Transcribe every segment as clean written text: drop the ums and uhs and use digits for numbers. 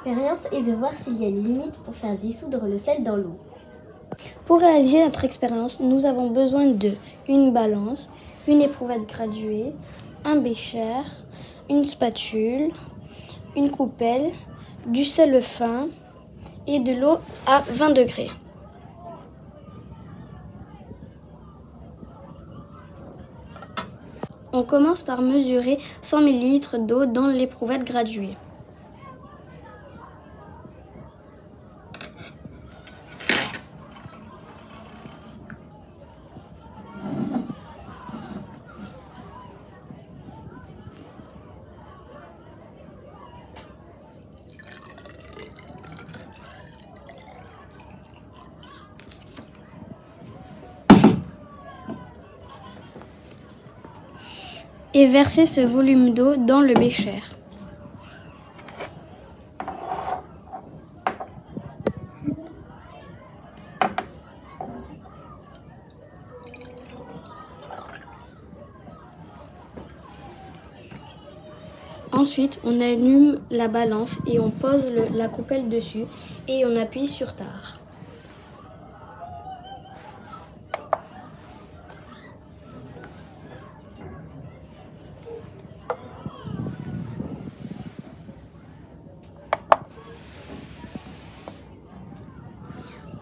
expérience est de voir s'il y a une limite pour faire dissoudre le sel dans l'eau. Pour réaliser notre expérience, nous avons besoin de une balance, une éprouvette graduée, un bécher, une spatule, une coupelle, du sel fin et de l'eau à 20 degrés. On commence par mesurer 100 ml d'eau dans l'éprouvette graduée. Et verser ce volume d'eau dans le bécher. Ensuite, on allume la balance et on pose la coupelle dessus et on appuie sur tare.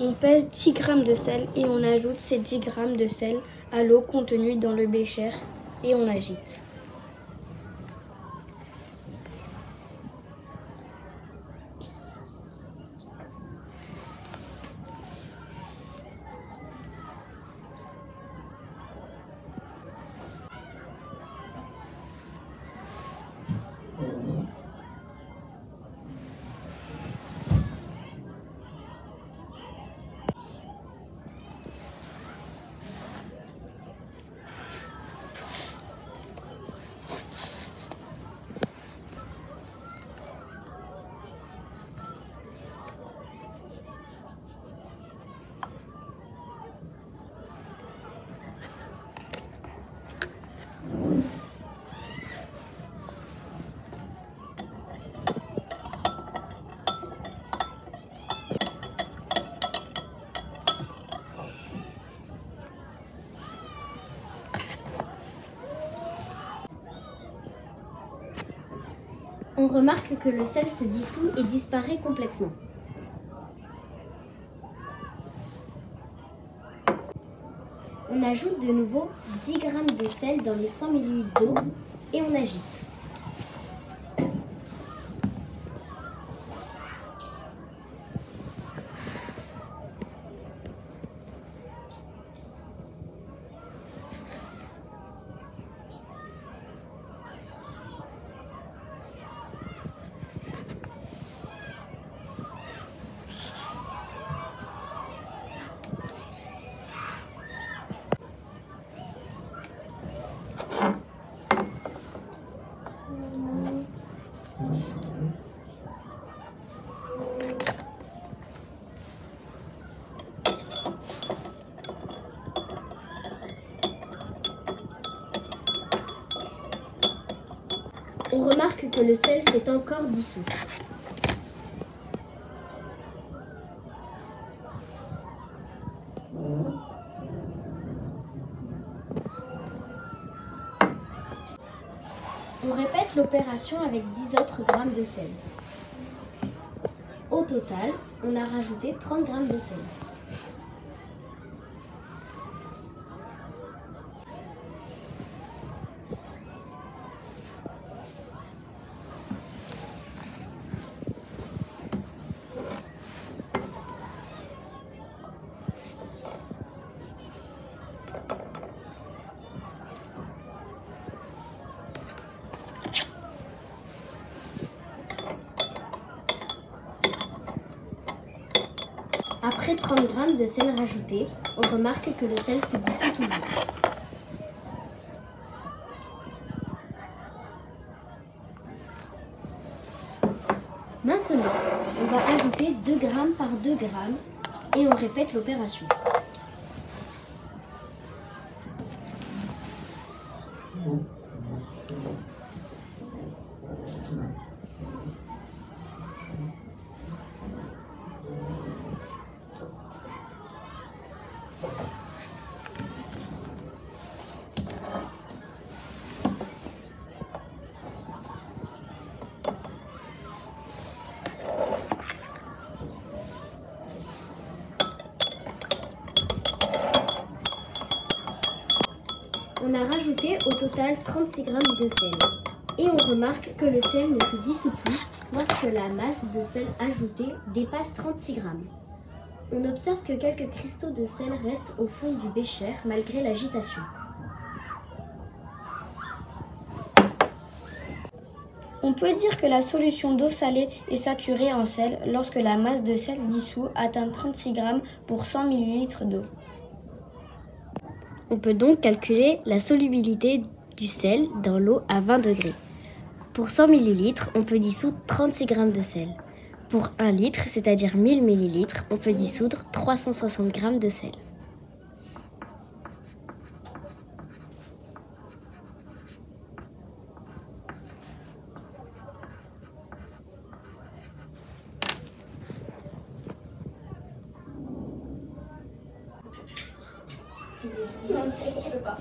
On pèse 10 g de sel et on ajoute ces 10 g de sel à l'eau contenue dans le bécher et on agite. On remarque que le sel se dissout et disparaît complètement. On ajoute de nouveau 10 g de sel dans les 100 ml d'eau et on agite. On remarque que le sel s'est encore dissous. On répète l'opération avec 10 autres grammes de sel. Au total, on a rajouté 30 g de sel. Après 30 g de sel rajouté, on remarque que le sel se dissout toujours. Maintenant, on va ajouter 2 g par 2 g et on répète l'opération. On a rajouté au total 36 g de sel. Et on remarque que le sel ne se dissout plus lorsque la masse de sel ajoutée dépasse 36 g. On observe que quelques cristaux de sel restent au fond du bécher malgré l'agitation. On peut dire que la solution d'eau salée est saturée en sel lorsque la masse de sel dissous atteint 36 g pour 100 ml d'eau. On peut donc calculer la solubilité du sel dans l'eau à 20 degrés. Pour 100 ml, on peut dissoudre 36 g de sel. Pour 1 litre, c'est-à-dire 1000 ml, on peut dissoudre 360 g de sel. Non, je ne peux pas.